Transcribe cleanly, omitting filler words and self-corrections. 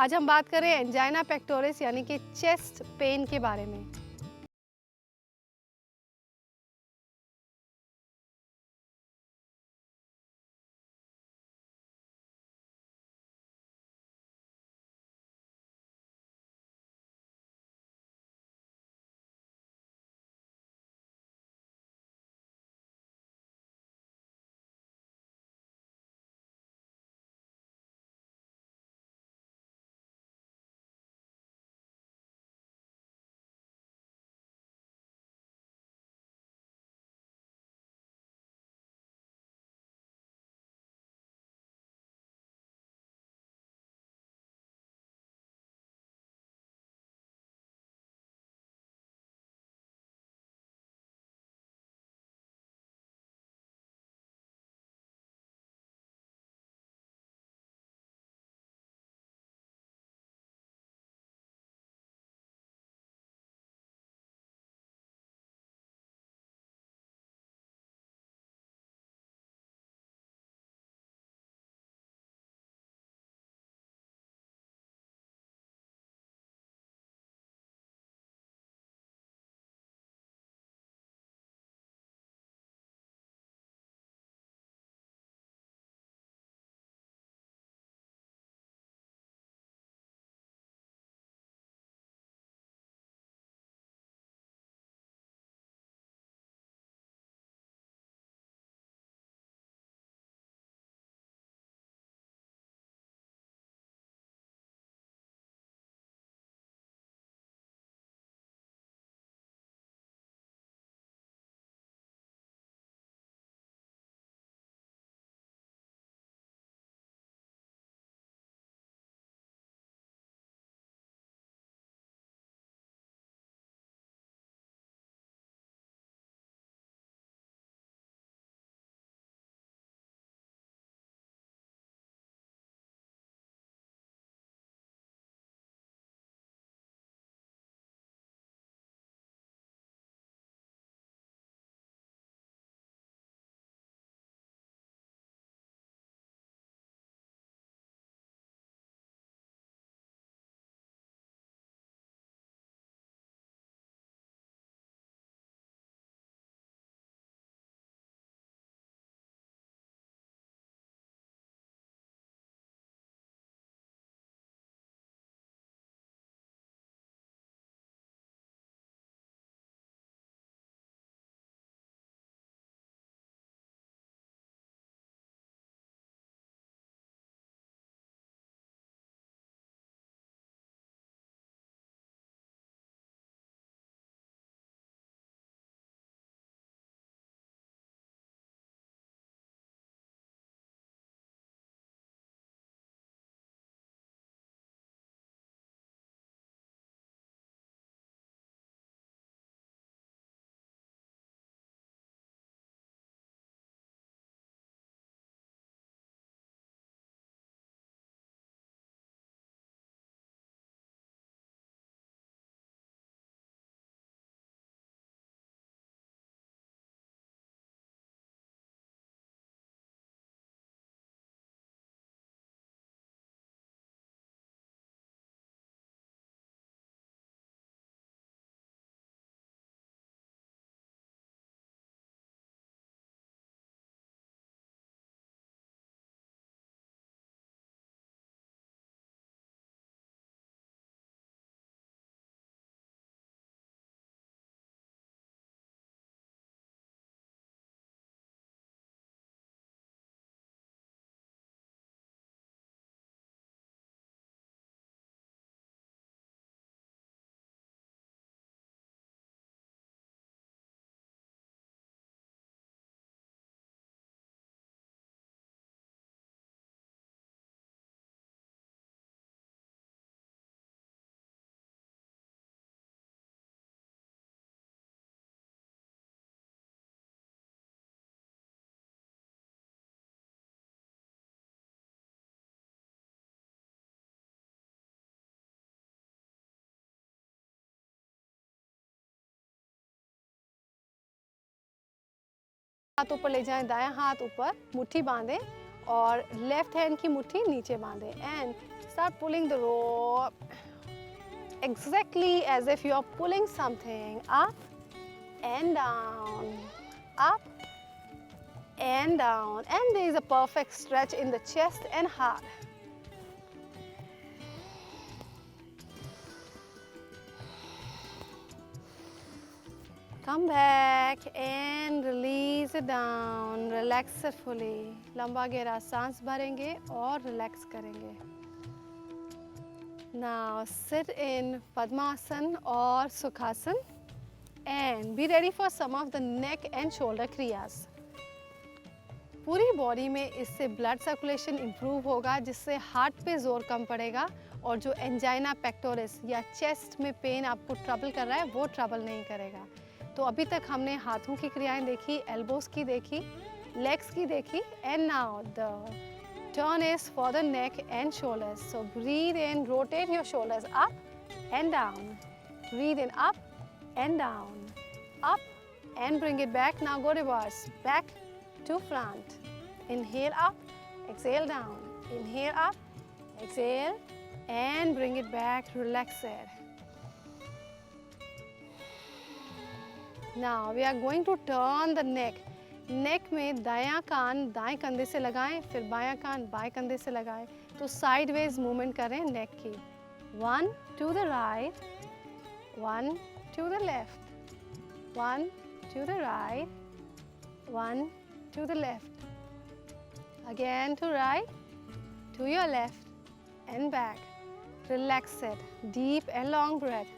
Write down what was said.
आज हम बात करें एंजाइना पेक्टोरिस यानी कि चेस्ट पेन के बारे में। हाथ ऊपर ले जाएं, दायां हाथ ऊपर, मुट्ठी बांधें और लेफ्ट हैंड की मुट्ठी नीचे बांधे and start pulling the rope exactly as if you are pulling something up and down, up and down, and there is a perfect stretch in the chest and heart. Come back and release it down. Relax it fully. लंबा गहरा सांस भरेंगे और relax करेंगे. Now sit in Padmasana or Sukhasana and be ready for some of the neck and shoulder kriyas. पूरी body में इससे blood circulation improve होगा जिससे हार्ट पे ज़ोर कम पड़ेगा और जो एंजाइना पेक्टोरिस या चेस्ट में पेन आपको ट्रबल कर रहा है वो ट्रबल नहीं करेगा. तो अभी तक हमने हाथों की क्रियाएं देखी, एल्बोज की देखी, लेग्स की देखी and now the turn is for the neck and shoulders. So breathe in, rotate your shoulders up and down. Breathe in up and down, up and bring it back. Now go reverse, back to front. Inhale up, exhale down. Inhale up, exhale and bring it back, relax it. Now we are going to turn the neck. नेक में दायां कान दाएं कंधे से लगाएं, फिर बायां कान बाएं कंधे से लगाएं. तो साइडवेज मूवमेंट करें नेक की. 1 to the right, 1 to the left, 1 to the right, 1 to the left. Again to right, to your left and back. Relax it. Deep and long breath.